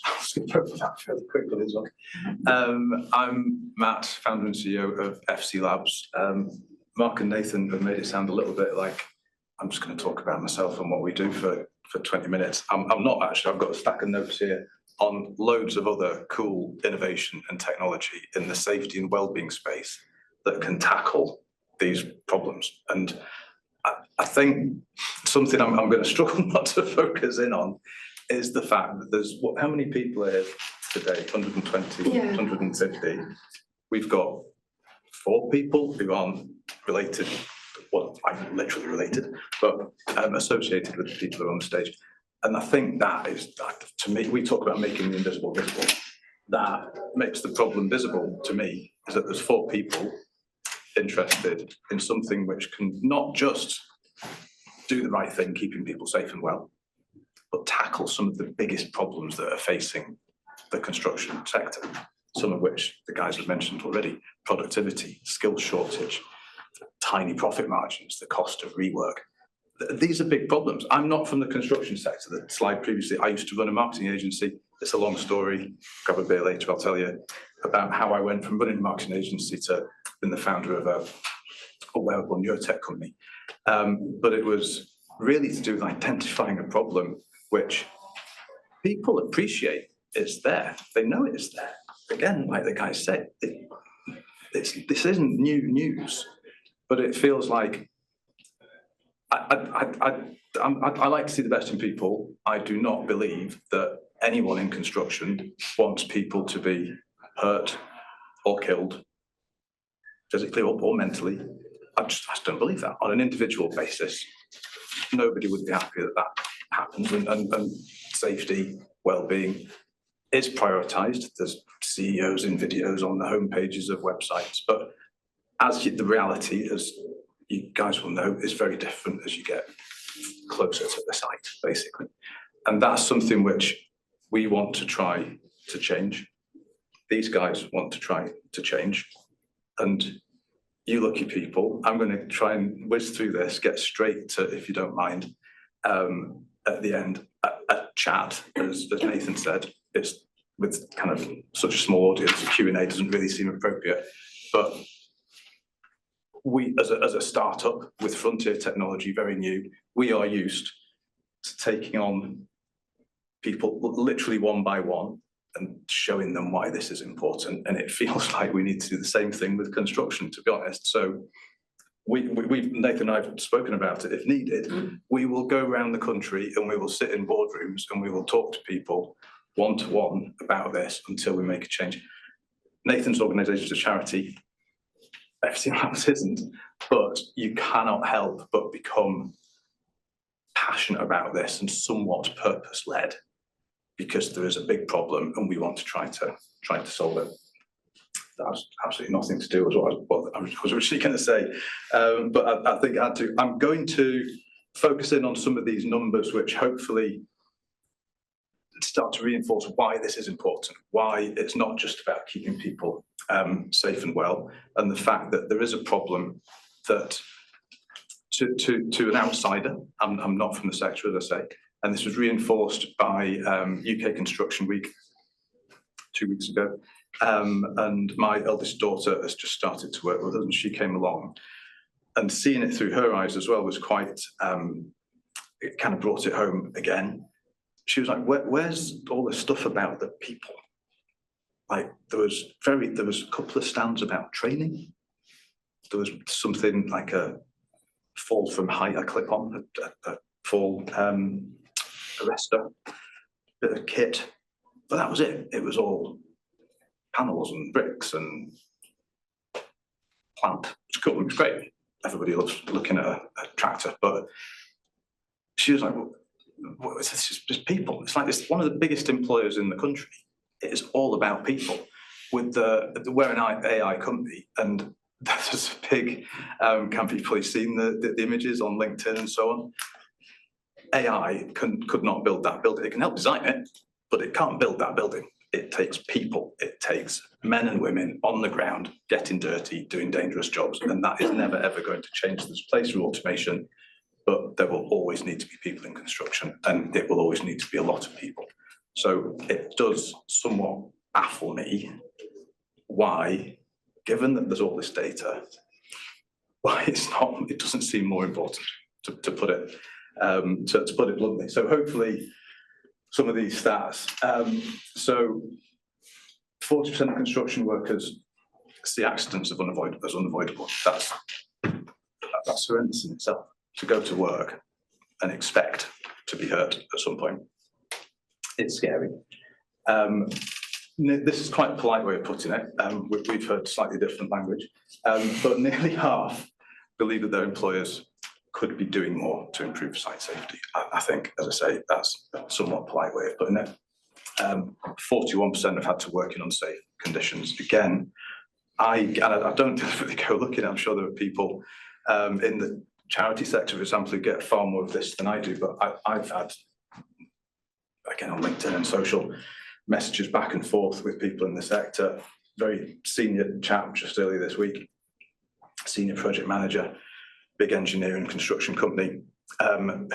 I'll skip over that fairly quickly as well. I'm Matt, founder and CEO of FCLabs. Mark and Nathan have made it sound a little bit like I'm just going to talk about myself and what we do for 20 minutes. I'm not actually. I've got a stack of notes here on loads of other cool innovation and technology in the safety and well-being space that can tackle these problems. And I think something I'm going to struggle not to focus in on is the fact that there's, how many people are here today? 120, 150. We've got 4 people who aren't related, well, I'm literally related, but associated with the people who are on the stage. And I think that is, to me, we talk about making the invisible visible. That makes the problem visible to me, is that there's 4 people interested in something which can not just do the right thing, keeping people safe and well, but tackle some of the biggest problems that are facing the construction sector, some of which the guys have mentioned already: productivity, skill shortage, tiny profit margins, the cost of rework. These are big problems. I'm not from the construction sector. The slide previously, I used to run a marketing agency. It's a long story. Grab a beer later, I'll tell you about how I went from running a marketing agency to being the founder of a wearable neurotech company. But it was really to do with identifying a problem which people appreciate is there. They know it's there. Again, like the guy said, this isn't new news, but it feels like I like to see the best in people. I do not believe that anyone in construction wants people to be hurt or killed, physically or mentally. I just don't believe that. On an individual basis, nobody would be happy that that happens. And safety, well-being is prioritised. There's CEOs in videos on the homepages of websites, but as the reality, as you guys will know, is very different as you get closer to the site, basically. And that's something which we want to try to change. These guys want to try to change. And you lucky people, I'm going to try and whiz through this, get straight to, if you don't mind, at the end, a chat, as Nathan said. It's with kind of such a small audience, a Q&A doesn't really seem appropriate. But we, as a startup with frontier technology, very new, we are used to taking on people literally one by one and showing them why this is important. And it feels like we need to do the same thing with construction, to be honest. So Nathan and I have spoken about it. If needed, we will go around the country and we will sit in boardrooms and we will talk to people one-to-one about this until we make a change. Nathan's organisation is a charity. FCLabs isn't, but you cannot help but become passionate about this and somewhat purpose-led, because there is a big problem and we want to try to solve it. That has absolutely nothing to do with what I was originally going to say, but I think I had to. I'm going to focus in on some of these numbers, which hopefully start to reinforce why this is important, why it's not just about keeping people safe and well, and the fact that there is a problem that to an outsider, I'm not from the sector, as I say, and this was reinforced by UK Construction Week 2 weeks ago, and my eldest daughter has just started to work with us, and she came along, and seeing it through her eyes as well was quite, it kind of brought it home again. She was like, where's all this stuff about the people? Like, there was a couple of stands about training. There was something like a fall from height, a clip-on, a fall arrestor, bit of kit. But that was it. It was all panels and bricks and plant. It's cool, it was great. Everybody loves looking at a tractor. But she was like, well, it's just people. It's like it's one of the biggest employers in the country. It is all about people. We're an AI company, and there's a big, can people have seen the images on LinkedIn and so on? AI could not build that building. It can help design it, but it can't build that building. It takes people. It takes men and women on the ground, getting dirty, doing dangerous jobs, and that is never, ever going to change. There's a place for automation, but there will always need to be people in construction, and it will always need to be a lot of people. So it does somewhat baffle me why, given that there's all this data, why it doesn't seem more important, to put it bluntly. So hopefully some of these stats. So 40% of construction workers see accidents as unavoidable. That's horrendous in itself, to go to work and expect to be hurt at some point. It's scary. This is quite a polite way of putting it. We've heard slightly different language, but nearly half believe that their employers could be doing more to improve site safety. I think, as I say, that's a somewhat polite way of putting it. 41% have had to work in unsafe conditions. Again, I don't really go looking. I'm sure there are people in the charity sector, for example, who get far more of this than I do. But I've had, again, on LinkedIn and social, messages back and forth with people in the sector. Very senior chap just earlier this week, senior project manager, big engineering construction company,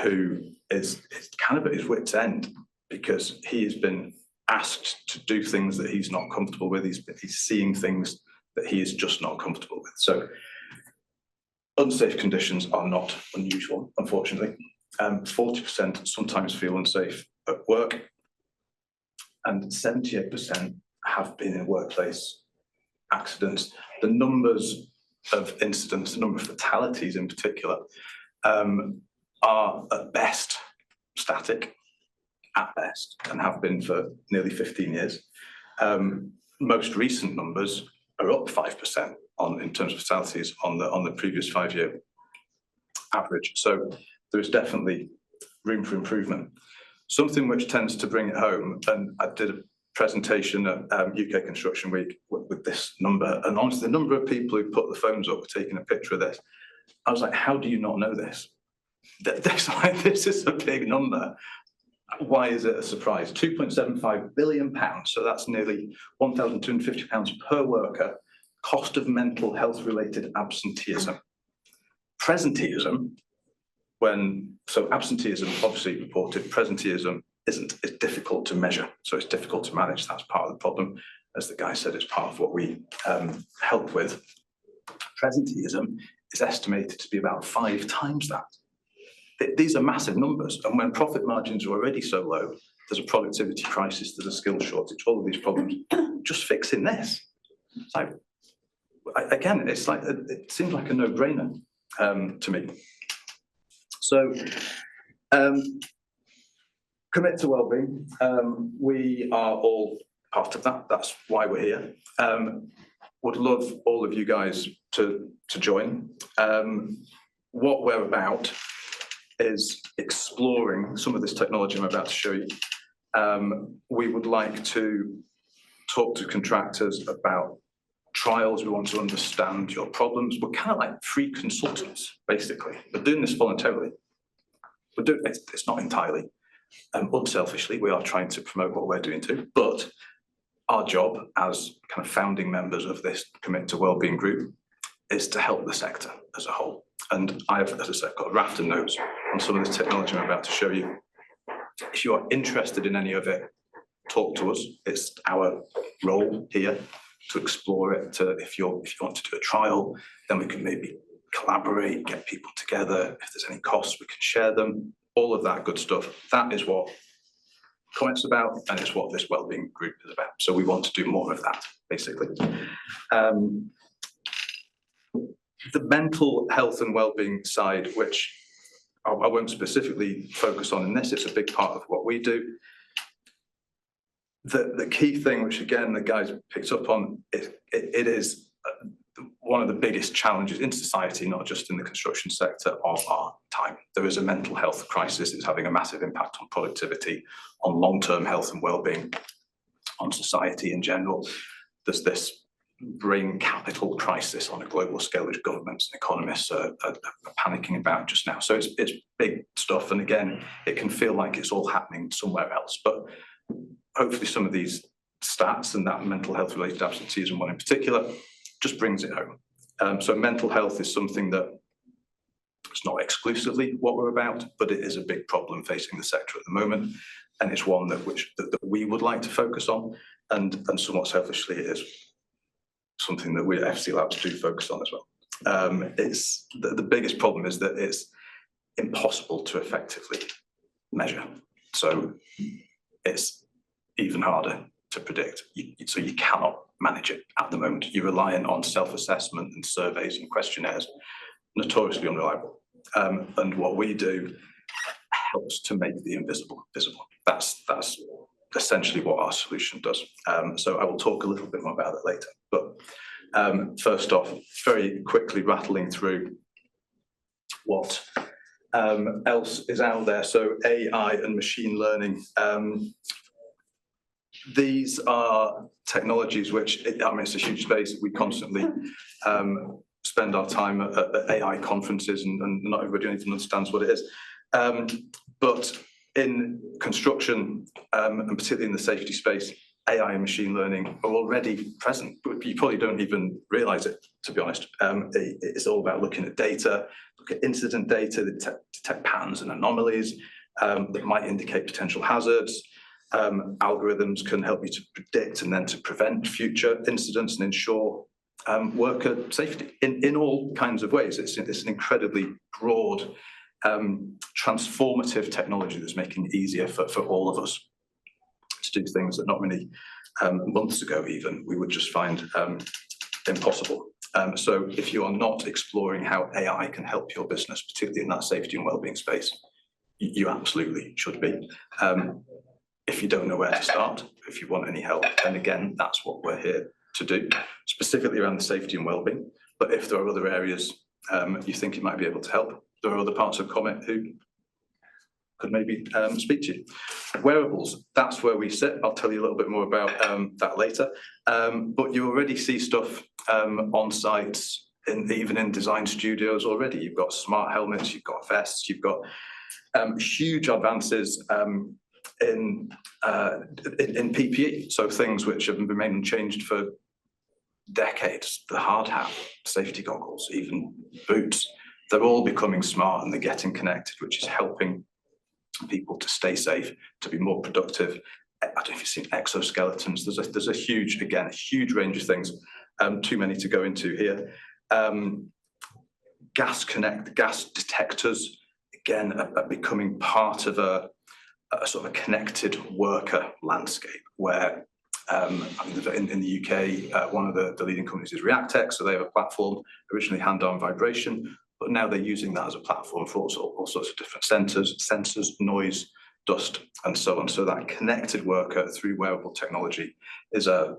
who is kind of at his wit's end because he has been asked to do things that he's not comfortable with. He's seeing things that he is just not comfortable with. So unsafe conditions are not unusual, unfortunately. 40% sometimes feel unsafe at work, and 78% have been in workplace accidents. The numbers of incidents, the number of fatalities in particular, are at best static, at best, and have been for nearly 15 years. Most recent numbers are up 5% in terms of fatalities on the previous 5-year average. So there is definitely room for improvement. Something which tends to bring it home, and I did a presentation at UK Construction Week with this number, and honestly, the number of people who put the phones up taking a picture of this, I was like, how do you not know this? This is a big number. Why is it a surprise? £2.75 billion, so that's nearly £1,250 per worker, cost of mental health related absenteeism. Presenteeism, absenteeism obviously reported, presenteeism isn't. It's difficult to measure, so it's difficult to manage. That's part of the problem. As the guy said, it's part of what we help with. Presenteeism is estimated to be about 5 times that. These are massive numbers, and when profit margins are already so low, there's a productivity crisis, there's a skill shortage, all of these problems. Just fixing this. So again, it's like it seems like a no-brainer to me. So commit to wellbeing. We are all part of that. That's why we're here. Would love all of you guys to join. What we're about is exploring some of this technology I'm about to show you. We would like to talk to contractors about trials. We want to understand your problems. We're kind of like free consultants, basically. We're doing this voluntarily. It's not entirely unselfishly. We are trying to promote what we're doing too. But our job as kind of founding members of this Commit to Wellbeing group is to help the sector as a whole. And I've, as I said, got a raft of notes on some of this technology I'm about to show you. If you are interested in any of it, talk to us. It's our role here to explore it. If you want to do a trial, then we can maybe collaborate, get people together. If there's any costs, we can share them. All of that good stuff. That is what Commit's about, and it's what this wellbeing group is about. So we want to do more of that, basically. The mental health and wellbeing side, which I won't specifically focus on in this, it's a big part of what we do. The key thing, which again the guys picked up on, it is one of the biggest challenges in society, not just in the construction sector, of our time. There is a mental health crisis. It's having a massive impact on productivity, on long-term health and well-being, on society in general. There's this brain capital crisis on a global scale, which governments and economists are panicking about just now. So it's big stuff. And again, it can feel like it's all happening somewhere else. But hopefully some of these stats and that mental health related absenteeism one in particular just brings it home. So mental health is something that it's not exclusively what we're about, but it is a big problem facing the sector at the moment. and it's one that we would like to focus on, and somewhat selfishly, it is something that we at FCLabs do focus on as well. It's the biggest problem is that it's impossible to effectively measure, so it's even harder to predict. So you cannot manage it at the moment. You're reliant on self-assessment and surveys and questionnaires, notoriously unreliable. And what we do helps to make the invisible visible. That's essentially what our solution does. So I will talk a little bit more about it later. But first off, very quickly rattling through what else is out there. So AI and machine learning. These are technologies which, it's a huge space. We constantly spend our time at AI conferences, and not everybody even understands what it is. But in construction, and particularly in the safety space, AI and machine learning are already present, but you probably don't even realize it, to be honest. It's all about looking at data, look at incident data, detect patterns and anomalies that might indicate potential hazards. Algorithms can help you to predict and then to prevent future incidents and ensure worker safety in all kinds of ways. It's an incredibly broad, transformative technology that's making it easier for all of us to do things that not many months ago even we would just find impossible. So if you are not exploring how AI can help your business, particularly in that safety and wellbeing space, you absolutely should be. If you don't know where to start, if you want any help, then again, that's what we're here to do, specifically around the safety and wellbeing. But if there are other areas you think you might be able to help, there are other parts of Comet who could maybe speak to you. Wearables, that's where we sit. I'll tell you a little bit more about that later. But you already see stuff on sites, even in design studios already. You've got smart helmets, you've got vests, you've got huge advances in PPE, so things which have remained unchanged for decades. The hard hat, safety goggles, even boots, they're all becoming smart and they're getting connected, which is helping people to stay safe, to be more productive. I don't know if you've seen exoskeletons. There's a huge range of things. Too many to go into here. Gas detectors, again, are becoming part of a sort of a connected worker landscape where in the UK, one of the leading companies is Reactech, so they have a platform, originally hand-on vibration, but now they're using that as a platform for all sorts of different sensors, noise, dust, and so on. So that connected worker through wearable technology is a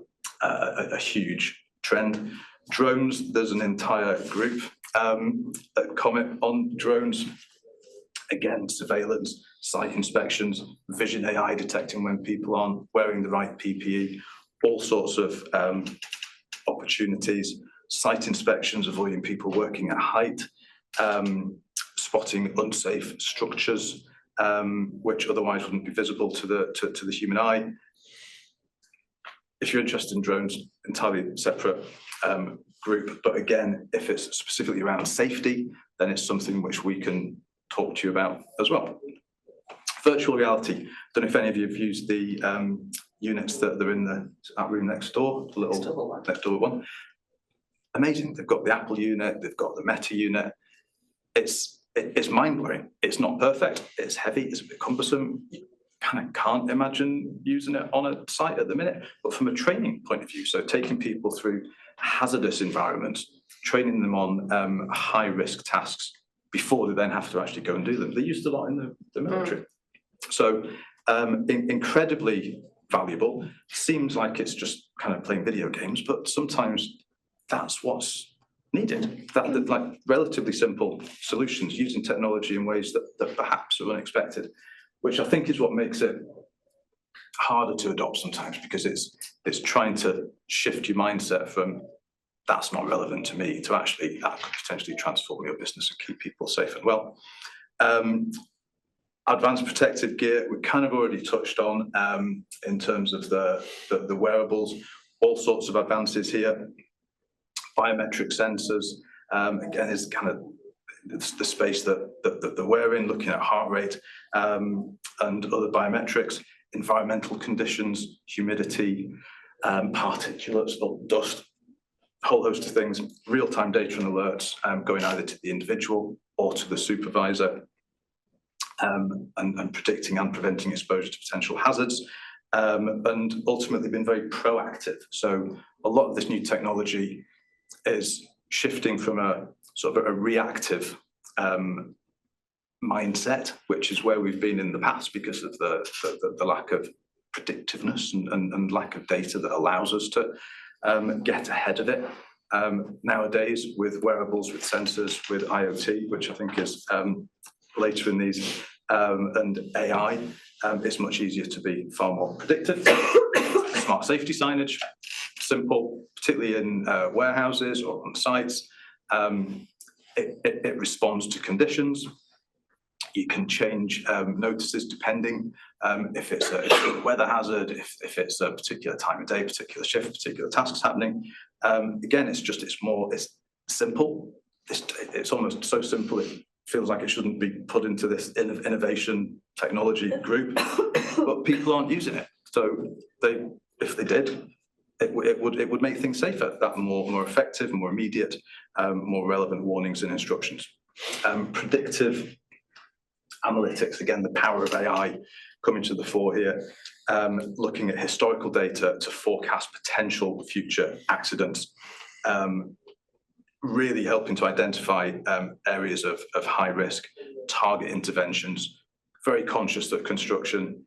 huge trend. Drones, there's an entire group at Comet on drones. Again, surveillance, site inspections, vision AI detecting when people aren't wearing the right PPE, all sorts of opportunities. Site inspections, avoiding people working at height, spotting unsafe structures, which otherwise wouldn't be visible to the human eye. If you're interested in drones, entirely separate group, but again, if it's specifically around safety, then it's something which we can talk to you about as well. Virtual reality. Don't know if any of you have used the units that are in that room next door, the little next door one. Amazing. They've got the Apple unit, they've got the Meta unit. It's mind-blowing. It's not perfect. It's heavy. It's a bit cumbersome. You kind of can't imagine using it on a site at the minute. But from a training point of view, so taking people through hazardous environments, training them on high-risk tasks before they then have to actually go and do them. They're used a lot in the military. So incredibly valuable. Seems like it's just kind of playing video games, but sometimes that's what's needed. That like relatively simple solutions using technology in ways that perhaps are unexpected, which I think is what makes it harder to adopt sometimes, because it's trying to shift your mindset from that's not relevant to me to actually that could potentially transform your business and keep people safe and well. Advanced protective gear, we kind of already touched on in terms of the wearables, all sorts of advances here. Biometric sensors, again, is kind of the space that we're in, looking at heart rate and other biometrics, environmental conditions, humidity, particulates, dust, a whole host of things, real-time data and alerts going either to the individual or to the supervisor, and predicting and preventing exposure to potential hazards, and ultimately been very proactive. So a lot of this new technology is shifting from a sort of a reactive mindset, which is where we've been in the past because of the lack of predictiveness and lack of data that allows us to get ahead of it. Nowadays, with wearables, with sensors, with IoT, which I think is later in these, and AI, it's much easier to be far more predictive. Smart safety signage, simple, particularly in warehouses or on sites. It responds to conditions. You can change notices depending if it's a weather hazard, if it's a particular time of day, particular shift, particular tasks happening. Again, it's simple. It's almost so simple it feels like it shouldn't be put into this innovation technology group, but people aren't using it. So if they did, it would make things safer, that more effective, more immediate, more relevant warnings and instructions. Predictive analytics, again, the power of AI coming to the fore here, looking at historical data to forecast potential future accidents, really helping to identify areas of high risk, target interventions, very conscious that construction,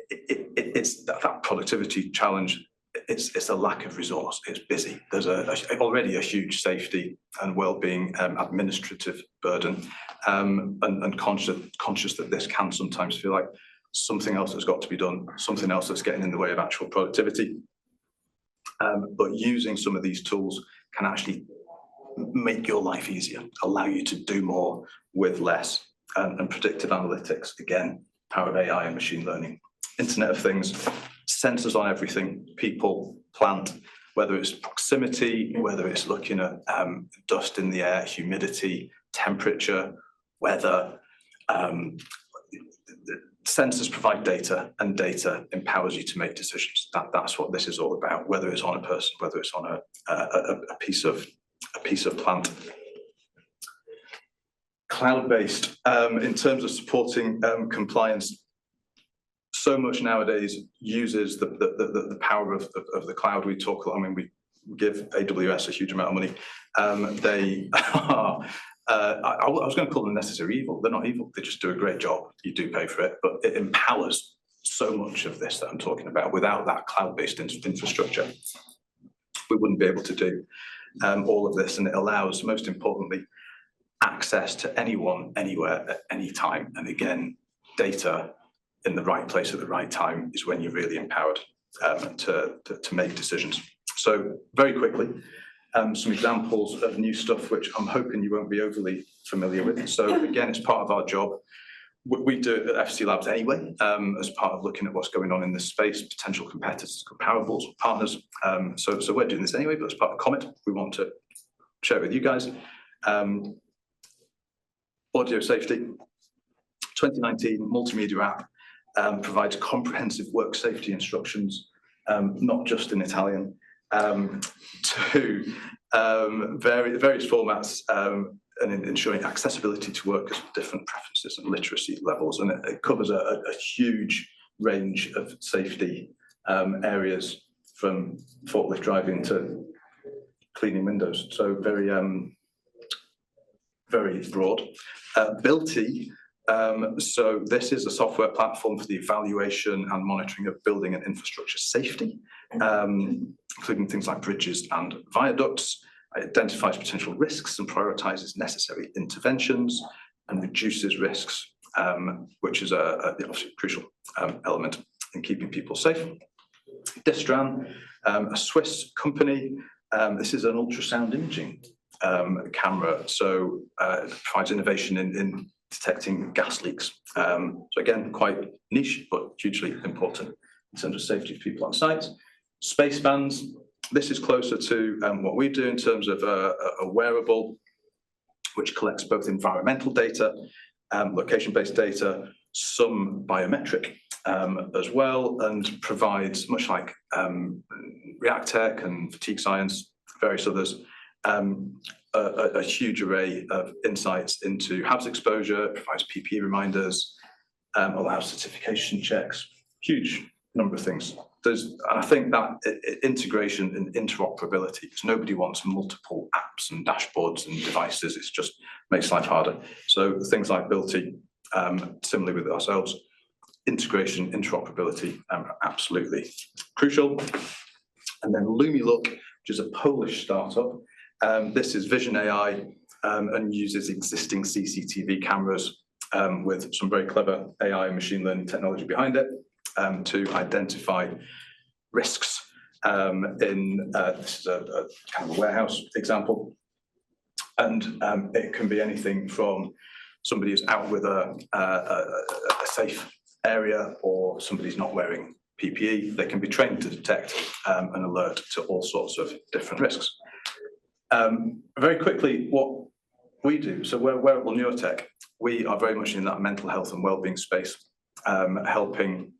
it's that productivity challenge. It's a lack of resource. It's busy. There's already a huge safety and well-being administrative burden, and conscious that this can sometimes feel like something else has got to be done, something else that's getting in the way of actual productivity. But using some of these tools can actually make your life easier, allow you to do more with less. And predictive analytics, again, power of AI and machine learning. Internet of Things, sensors on everything, people, plant, whether it's proximity, whether it's looking at dust in the air, humidity, temperature, weather. Sensors provide data, and data empowers you to make decisions. That's what this is all about, whether it's on a person, whether it's on a piece of plant. Cloud-based, in terms of supporting compliance, so much nowadays uses the power of the cloud. We give AWS a huge amount of money. They are, I was going to call them necessary evil. They're not evil. They just do a great job. You do pay for it, but it empowers so much of this that I'm talking about. Without that cloud-based infrastructure, we wouldn't be able to do all of this. And it allows, most importantly, access to anyone, anywhere, at any time. And again, data in the right place at the right time is when you're really empowered to make decisions. So very quickly, some examples of new stuff which I'm hoping you won't be overly familiar with. So again, it's part of our job. We do it at FCLabs anyway, as part of looking at what's going on in this space, potential competitors, comparables, partners. So we're doing this anyway, but as part of Comet, we want to share it with you guys. Audio safety, 2019 multimedia app, provides comprehensive work safety instructions, not just in Italian, to various formats, and ensuring accessibility to workers with different preferences and literacy levels. And it covers a huge range of safety areas, from forklift driving to cleaning windows. So very broad. Builty. So this is a software platform for the evaluation and monitoring of building and infrastructure safety, including things like bridges and viaducts. It identifies potential risks and prioritizes necessary interventions and reduces risks, which is obviously a crucial element in keeping people safe. Distran, a Swiss company. This is an ultrasound imaging camera, so it provides innovation in detecting gas leaks. So again, quite niche, but hugely important in terms of safety of people on site. Space bands, this is closer to what we do in terms of a wearable. which collects both environmental data, location-based data, some biometric as well, and provides, much like ReactTech and Fatigue Science, various others, a huge array of insights into hazard exposure, provides PPE reminders, allows certification checks, huge number of things. And I think that integration and interoperability, because nobody wants multiple apps and dashboards and devices, it just makes life harder. So things like Builty, similarly with ourselves, integration, interoperability, absolutely crucial. And then LumiLook, which is a Polish startup. This is Vision AI and uses existing CCTV cameras with some very clever AI and machine learning technology behind it to identify risks this is a kind of a warehouse example. And it can be anything from somebody who's out with a safe area, or somebody's not wearing PPE. They can be trained to detect and alert to all sorts of different risks. Very quickly, what we do, so we're wearable neurotech. We are very much in that mental health and wellbeing space, helping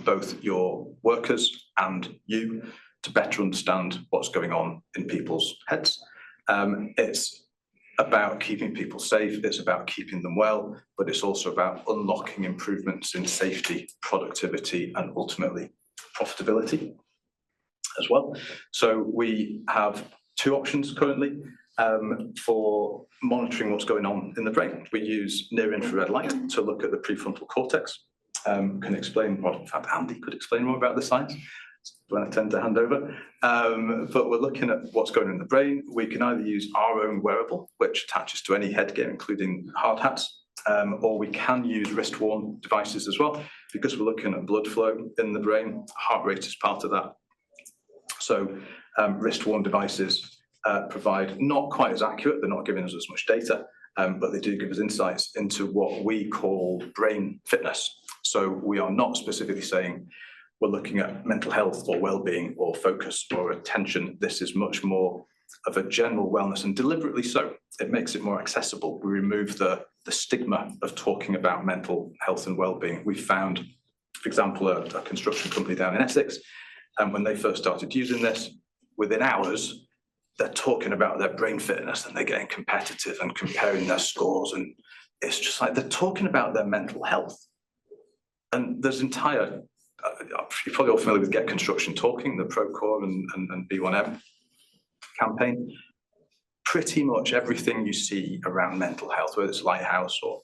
both your workers and you to better understand what's going on in people's heads. It's about keeping people safe, it's about keeping them well, but it's also about unlocking improvements in safety, productivity, and ultimately profitability as well. So we have two options currently for monitoring what's going on in the brain. We use near-infrared light to look at the prefrontal cortex. Can explain, well, in fact, Andy could explain more about the science when I tend to hand over. But we're looking at what's going on in the brain. We can either use our own wearable, which attaches to any headgear, including hard hats, or we can use wrist-worn devices as well, because we're looking at blood flow in the brain. Heart rate is part of that. So wrist-worn devices provide not quite as accurate, they're not giving us as much data, but they do give us insights into what we call brain fitness. So we are not specifically saying we're looking at mental health or well-being or focus or attention. This is much more of a general wellness, and deliberately so. It makes it more accessible. We remove the stigma of talking about mental health and well-being. We found, for example, a construction company down in Essex, and when they first started using this, within hours, they're talking about their brain fitness and they're getting competitive and comparing their scores. And it's just like they're talking about their mental health. And there's entire, you're probably all familiar with Get Construction Talking, the Procore and B1M campaign. Pretty much everything you see around mental health, whether it's Lighthouse or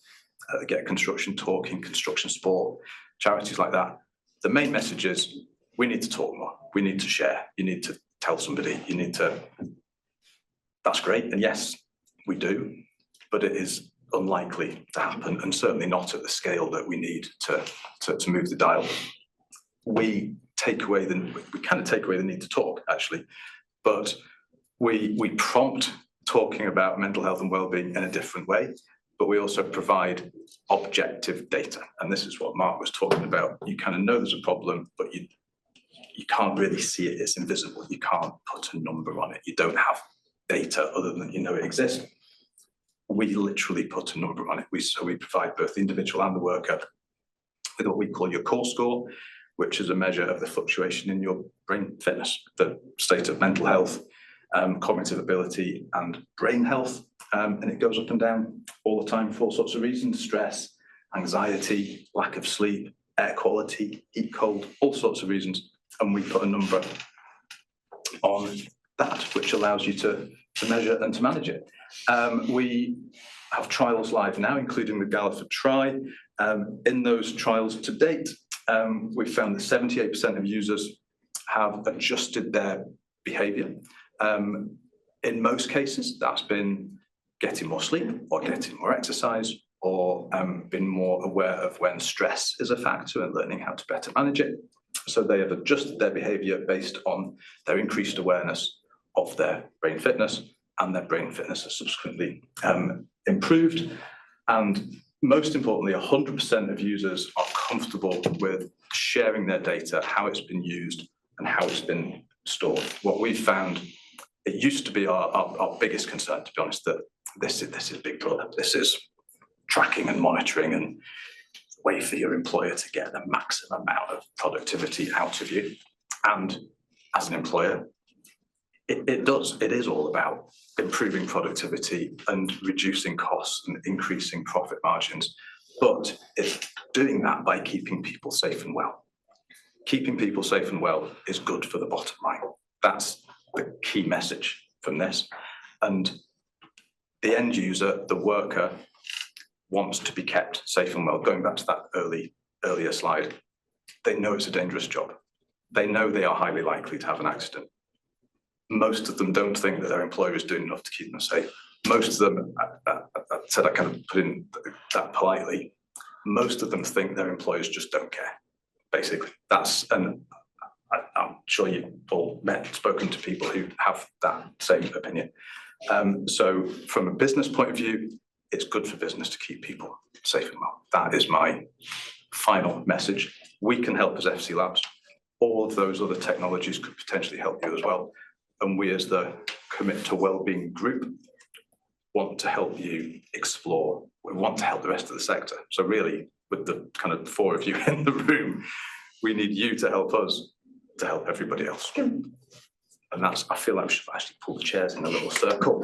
Get Construction Talking, Construction Sport, charities like that, the main message is we need to talk more. We need to share. You need to tell somebody. You need to. That's great. And yes, we do, but it is unlikely to happen, and certainly not at the scale that we need to move the dial. We kind of take away the need to talk, actually, but we prompt talking about mental health and well-being in a different way, but we also provide objective data. And this is what Mark was talking about. You kind of know there's a problem, but you can't really see it. It's invisible. You can't put a number on it. You don't have data other than you know it exists. We literally put a number on it. So we provide both the individual and the worker with what we call your core score, which is a measure of the fluctuation in your brain fitness, the state of mental health, cognitive ability, and brain health. And it goes up and down all the time for all sorts of reasons: stress, anxiety, lack of sleep, air quality, heat, cold, all sorts of reasons. And we put a number on that, which allows you to measure and to manage it. We have trials live now, including the Galliford Try. In those trials to date, we've found that 78% of users have adjusted their behaviour. In most cases, that's been getting more sleep or getting more exercise, or been more aware of when stress is a factor and learning how to better manage it. So they have adjusted their behaviour based on their increased awareness of their brain fitness, and their brain fitness has subsequently improved. And most importantly, 100% of users are comfortable with sharing their data, how it's been used and how it's been stored. What we've found It used to be our biggest concern, to be honest, that this is Big Brother. This is tracking and monitoring and a way for your employer to get the maximum amount of productivity out of you. And as an employer, it is all about improving productivity and reducing costs and increasing profit margins. But it's doing that by keeping people safe and well. Keeping people safe and well is good for the bottom line. That's the key message from this. And the end user, the worker, wants to be kept safe and well. Going back to that earlier slide, they know it's a dangerous job. They know they are highly likely to have an accident. Most of them don't think that their employer is doing enough to keep them safe. Most of them, I said I kind of put in that politely, most of them think their employers just don't care, basically. And I'm sure you've all spoken to people who have that same opinion. So from a business point of view, it's good for business to keep people safe and well. That is my final message. We can help as FCLabs. All of those other technologies could potentially help you as well. And we as the Commit to Wellbeing group want to help you explore. We want to help the rest of the sector. So really, with the kind of 4 of you in the room, we need you to help us to help everybody else. And that's, I feel like we should actually pull the chairs in a little circle.